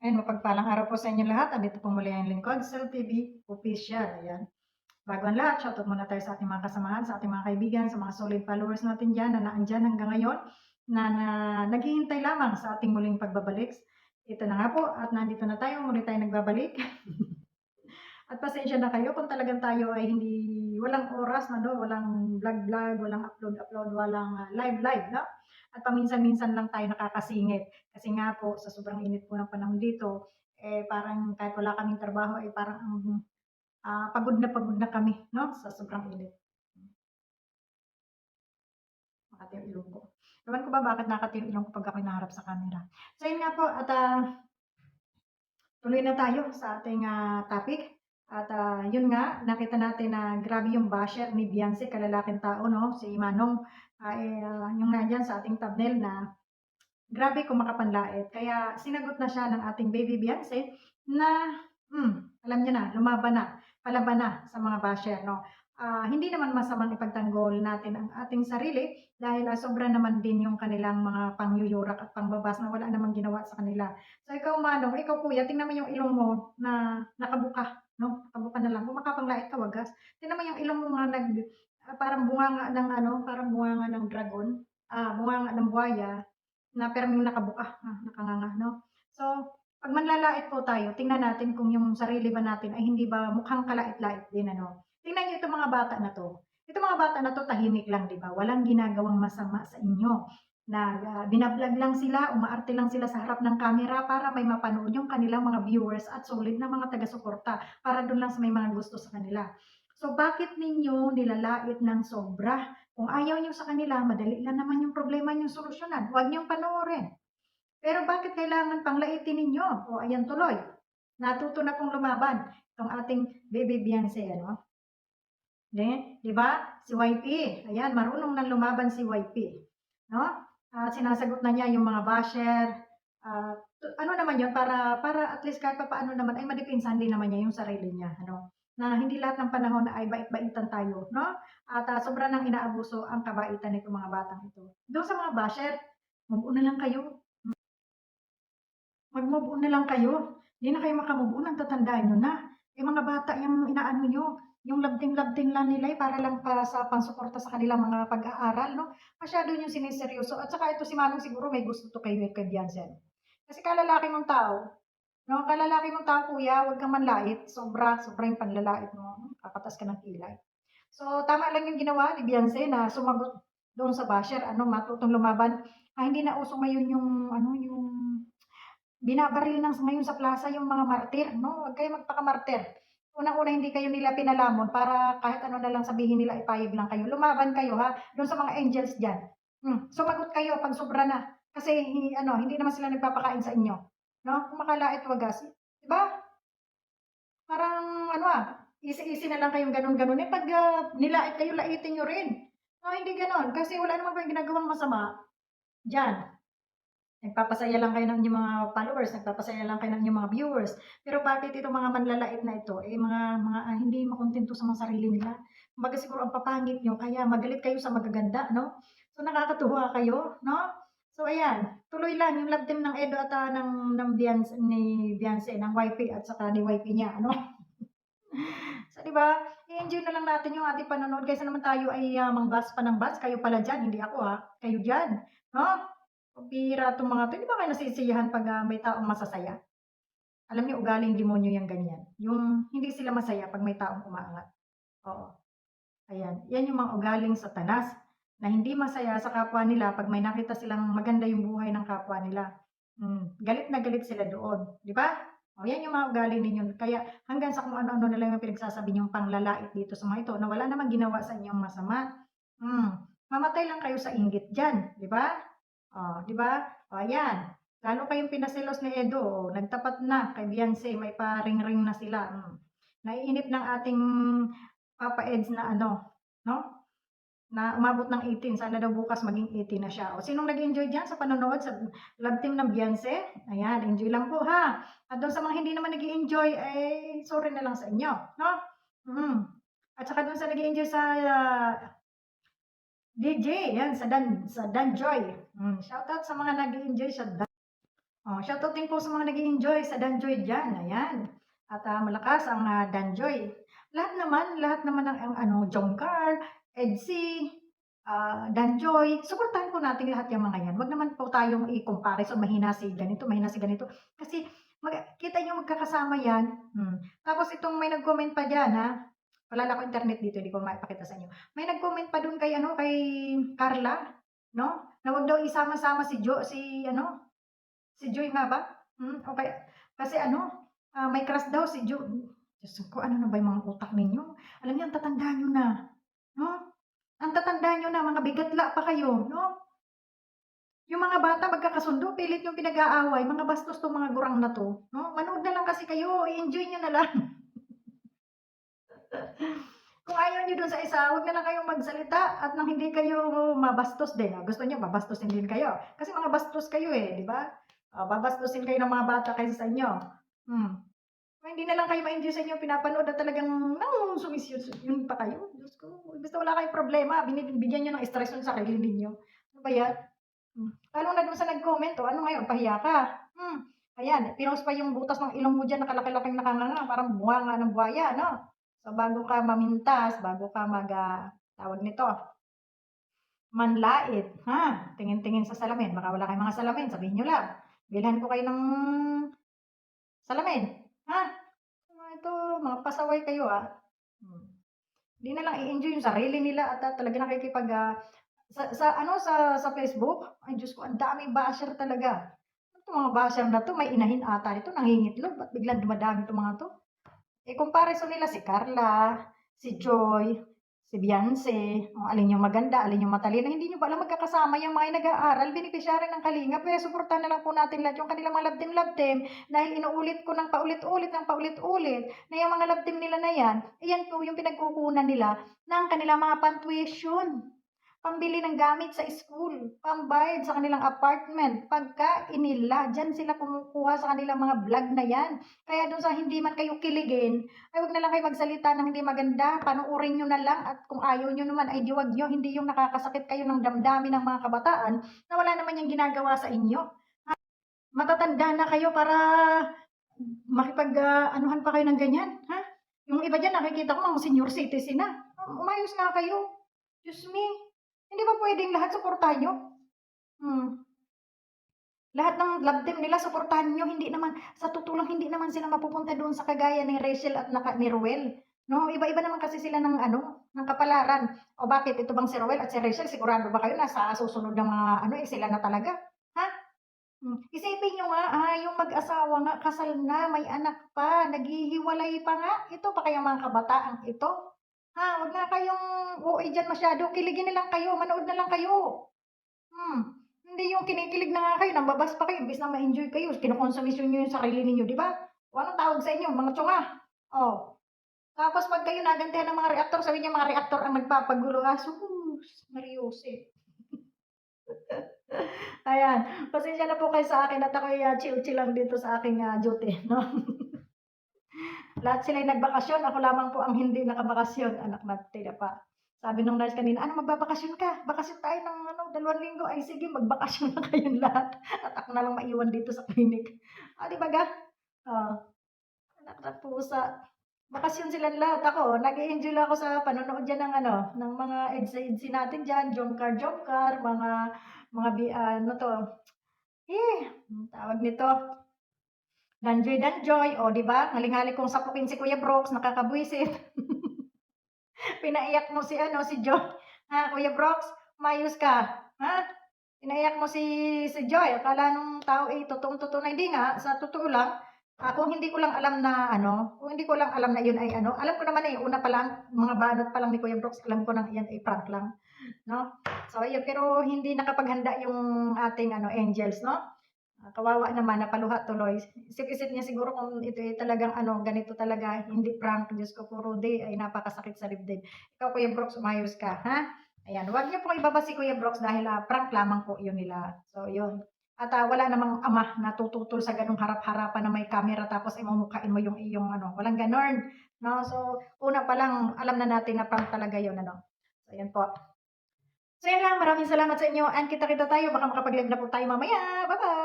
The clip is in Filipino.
Ayan, mapagpalang araw po sa inyo lahat. Andito po muli ang lingkod, Cell TV Official. Ayan. Bago ang lahat, shoutout muna tayo sa ating mga kasamahan, sa ating mga kaibigan, sa mga solid followers natin dyan na naandyan hanggang ngayon, na naghihintay lamang sa ating muling pagbabalik. Ito na nga po, at nandito na tayo, muli tayo nagbabalik. At pasensya na kayo kung talagang tayo ay hindi, walang oras na do, walang vlog-vlog, walang upload-upload, walang live-live, no? At paminsan-minsan lang tayo nakakasingit. Kasi nga po, sa sobrang init po ng panahon dito, eh parang kahit wala kaming trabaho, eh parang pagod na kami, no? Sa sobrang init. Makati yung ilong ko. Ewan ko ba bakit nakati yung ilong ko pag ako'y naharap sa camera. So yun nga po, at tuloy na tayo sa ating topic. At yun nga, nakita natin na grabe yung basher ni Beyonce, kalalaking tao, no? Si Manong, yung nandyan sa ating thumbnail na grabe kung makapanlait. Kaya sinagot na siya ng ating baby Beyonce na, alam niya na, lumaban na, palaban na sa mga basher, no? Hindi naman masamang ipagtanggol natin ang ating sarili dahil sobra naman din yung kanilang mga pangyuyurak at pangbabas na wala namang ginawa sa kanila. So ikaw Manong, ikaw kuya, tingnan mo yung ilong mo na nakabuka, no? Nakabuka na lang. Kung makapanglait ka, wagas. Tingnan mo yung ilong mo nga parang bunganga ng ano, parang bunganga ng dragon, bunganga ng buhaya, na pero yung nakabuka, nakanganga, no? So, pag manlalait po tayo, tingnan natin kung yung sarili ba natin ay hindi ba mukhang kalait-lait din, ano? Tingnan niyo itong mga bata na to. Itong mga bata na to, tahimik lang, di ba? Walang ginagawang masama sa inyo. Na binablog lang sila, umaarte lang sila sa harap ng camera para may mapanood yung kanilang mga viewers at solid na mga taga-suporta para doon lang sa may mga gusto sa kanila. So, bakit ninyo nilalait ng sobra? Kung ayaw niyo sa kanila, madali lang naman yung problema niyong solusyonan. Huwag niyong panoorin. Pero bakit kailangan panglaitin ninyo? O ayan tuloy. Natuto na pong lumaban itong ating baby Beyonce, ano? Di ba? Si YP. Ayan, marunong nang lumaban si YP. No? Sinasagot na niya yung mga basher. Ano naman yun, para at least kahit pa paano naman, ay madipinsan din naman niya yung sarili niya. Ano? Na hindi lahat ng panahon ay bait-baitan tayo. No? At sobra nang inaabuso ang kabaitan nitong mga batang ito. Doon sa mga basher, move on na lang kayo. Mag-move on na lang kayo. Hindi na kayo makamove on, ang tatandaan nyo na. Yung mga bata, yung inaano nyo, yung labding-labding lang nila para lang pa sa pansuporta sa kanilang mga pag-aaral, no? Masyado yung siniseryoso. At saka ito si Manong siguro may gusto to kay Beyonce. Kasi kalalaki mong tao, no? Kalalaki mong tao, kuya, huwag kang manlait. Sobra yung panlalait mo. Kakatas ka ng kilay. So, tama lang yung ginawa ni Beyonce na sumagot doon sa basher, ano, matutong lumaban. Hindi na uso ngayon yung, ano, yung binabaril ng ngayon sa plaza yung mga martir, no? Huwag kayo magpaka-martir. Unang-una, hindi kayo nila pinalamon para kahit ano na lang sabihin nila, ipayag lang kayo. Lumaban kayo, ha? Doon sa mga angels dyan. Sumagot kayo pag sobra na. Kasi, hindi naman sila nagpapakain sa inyo. No? Kung makalait wagas. Diba? Parang, easy-easy na lang kayong ganun-ganun. Pag nilait kayo, laitin nyo rin. No, hindi ganun. Kasi wala naman kayong ginagawang masama. Diyan. Nagpapasaya lang kayo ng inyong mga followers, nagpapasaya lang kayo ng inyong mga viewers. Pero bakit itong mga manlalait na ito, mga hindi makontento sa mga sarili nila? Kumbaga siguro ang papangit nyo, kaya magalit kayo sa magaganda, no? So nakakatuwa kayo, no? So ayan, tuloy lang yung love team ng Edo at ng Beyonce, ni Beyonce, ng YP at saka ni YP niya, ano? So, di ba? I-enjoy na lang natin yung ating panonood kaysa naman tayo ay mangbas pa ng bas. Kayo pala dyan, hindi ako ha. Kayo dyan. No? Pabira itong mga to. Hindi ba kayo nasisiyahan pag may taong masasaya? Alam niyo, ugaling demonyo yung ganyan. Yung hindi sila masaya pag may taong umaangat. Oo. Ayan. Yan yung mga ugaling satanas na hindi masaya sa kapwa nila pag may nakita silang maganda yung buhay ng kapwa nila. Galit na galit sila doon. Di ba? O, yan yung mga ugali ninyo. Kaya hanggang sa kung ano-ano na lang yung pinagsasabi niyong panglalait dito sa mga ito na wala namang ginawa sa inyong masama. Mamatay lang kayo sa inggit dyan. Di ba? O, di ba? O, ayan. Lalo kayong pinasilos ni Edo. O, nagtapat na kay Beyonce. May paring-ring na sila. Naiinip ng ating Papa Eds na no? Na umabot ng 18. Sana daw bukas maging 18 na siya. O sinong nag-enjoy dyan sa panonood sa love team ng Beyonce? Ayan, enjoy lang po ha. At doon sa mga hindi naman nag-enjoy, sorry na lang sa inyo. No? At saka doon sa nag-enjoy sa DJ, yan, sa Dan Joy. Shoutout sa mga nag-enjoy sa Dan. Oh, shoutout din po sa mga nag-e-enjoy sa Danjoy diyan, ayan. At, malakas ang, Danjoy. Lahat naman ang ano, Jongcar, EDSI, Danjoy, suportahan po natin lahat yang mga yan. Wag naman po tayong i-comparison, mahina si ganito. Kasi kita niyo magkakasama yan, Tapos itong may nag-comment pa diyan, wala akong internet dito, hindi ko maipakita sa inyo. May nag-comment pa dun kay ano, kay Carla, 'no, na wag daw isama-sama si ano, si Joy nga ba? O kaya kasi ano, may crush daw si Diyos ko, ano na ba yung mga utak ninyo? Alam niyo ang tatanda niyo na, 'no? Ang tatanda niyo na, mga bigatla pa kayo, 'no? Yung mga bata magkakasundo, pilit yung pinag-aaway, mga bastos 'tong mga gurang na 'to, 'no? Manood na lang kasi kayo, i-enjoy niyo na lang. Kung ayaw niyo dun sa isa, wag na lang kayong magsalita at nang hindi kayo mabastos din. Gusto niyo babastusin din kayo, kasi mga bastos kayo, eh, 'di ba? Babastusin kayo ng mga bata kaysa sa inyo. Hmm. Kung hindi na lang kayo ma-enjoy sa inyong pinapanood at talagang yun pa kayo. Diyos ko, basta wala kayong problema, binibigyan niyo ng stress yung sarili ninyo. Ano ba yan? Lalo na dun sa nag-comment, ano ngayon, pahiya ka. Ayan, pinost pa yung butas ng ilong mo dyan, nakalaki-laking nakanganga, parang bunganga ng buhaya, no? So, bago ka mamintas, bago ka tawag nito, manlait, tingin-tingin sa salamin. Baka wala kayong mga salamin, sabihin nyo lang. Bilhan ko kayo ng salamin, ha? Ito, mga pasaway kayo, Hmm. Hindi na lang i-enjoy yung sarili nila at talaga nakikipag, sa Facebook, ay Diyos ko, ang daming basher talaga. Itong mga basher na 'to, may inahin ata nito, nangingitlog, ba't biglang dumadami 'tong mga 'to? Comparison nila si Carla, si Joy, si Beyonce, kung alin yung maganda, alin yung matalino. Hindi niyo ba alam magkakasama yang mga nag-aaral, beneficiary ng Kalingap, kaya suportahan na lang po natin lahat yung kanilang mga labtim-labtim dahil inuulit ko ng paulit-ulit na yung mga labtim nila na yan, iyan po yung pinagkukunan nila ng kanilang mga pantuition, pambili ng gamit sa school, pambayad sa kanilang apartment, pagkain nila, diyan sila kumukuha sa kanilang mga vlog na yan. Kaya dun sa hindi man kayo kiligin, ay wag na lang kayo magsalita ng hindi maganda, panuorin nyo na lang at kung ayaw nyo naman ay diwag nyo, hindi yung nakakasakit kayo ng damdamin ng mga kabataan na wala naman yung ginagawa sa inyo. Matatanda na kayo para anuhan pa kayo ng ganyan, ha? Yung iba dyan, nakikita ko mga senior citizen na. Umayos na kayo. Diyos me. Hindi ba pwedeng lahat suportahan nyo? Hmm. Lahat ng love team nila suportahan nyo, hindi naman, sa totoo lang, hindi naman sila mapupunta doon sa kagaya ni Rachel at ni Ruel. No, iba-iba naman kasi sila ng ano, ng kapalaran. O bakit ito bang si Ruel at si Rachel, sigurado ba kayo nasa susunod ng mga ano, sila na talaga? Ha? Isipin nyo nga, yung mag-asawa nga, kasal na, may anak pa, naghihiwalay pa nga. Ito pa kaya mga kabataan ito? Wag na kayong OA dyan masyado. Kiligin na lang kayo, manood na lang kayo. Hindi yung kinikilig na nga kayo, nambabas pa kayo, imbis na ma-enjoy kayo, kinukonsumisyon nyo yung sarili ninyo, di ba? O anong tawag sa inyo, mga tsunga? Oh. Tapos pag kayo nagantihan ng mga reaktor, sabi niya mga reaktor ang nagpapagulo. Sus, Mariose. Ayan, pasensya na po kayo sa akin at ako'y chill-chill lang dito sa aking duty, no? Lahat sila'y nagbakasyon, ako lamang po ang hindi nakabakasyon, anak na tila pa. Sabi nung nurse kanina, ano magbabakasyon ka? Bakasyon tayo ng 2 linggo. Ay sige, magbakasyon na kayong lahat. At ako na lang maiwan dito sa clinic. Di ba ga? Oh, anak na pusa. Bakasyon silang lahat. Ako, nag-i-enjoy lang ako sa panonood dyan ng mga EDSA natin dyan, Jomcar, ano to, tawag nito, Danjoy, o di ba? Ngaling-halik kong sapukin si Kuya Brooks, nakakabwisit. Pinaiyak mo si Joy. Kuya Brooks, umayos ka. Pinaiyak mo si Joy. Akala nung tao totoong-totoo na. Hindi nga, sa totoo lang, kung hindi ko lang alam na yun ay alam ko naman una pa lang, mga banat pa lang ni Kuya Brooks, alam ko na yan ay prank lang. No? So, yun, pero hindi nakapaghanda yung ating angels, no? Kawawa naman, napaluha tuloy. Isip-isip niya siguro kung ito ay talagang ganito talaga, hindi prank. Diyos ko, puro day ay napakasakit sa dibdib. Ikaw, Kuya Brooks, umayos ka, ha? Ayan, huwag niyo pong ibaba si Kuya Brooks dahil prank lamang po yun nila. So, yun. At wala namang ama na tututol sa ganung harap-harapan na may camera tapos imumukhain mo yung iyong walang ganon. No? So, una pa lang, alam na natin na prank talaga yun. So, yan po. So, yan lang. Maraming salamat sa inyo. And kita-kita tayo. Baka makapag-live na po tayo mamaya. Bye-bye!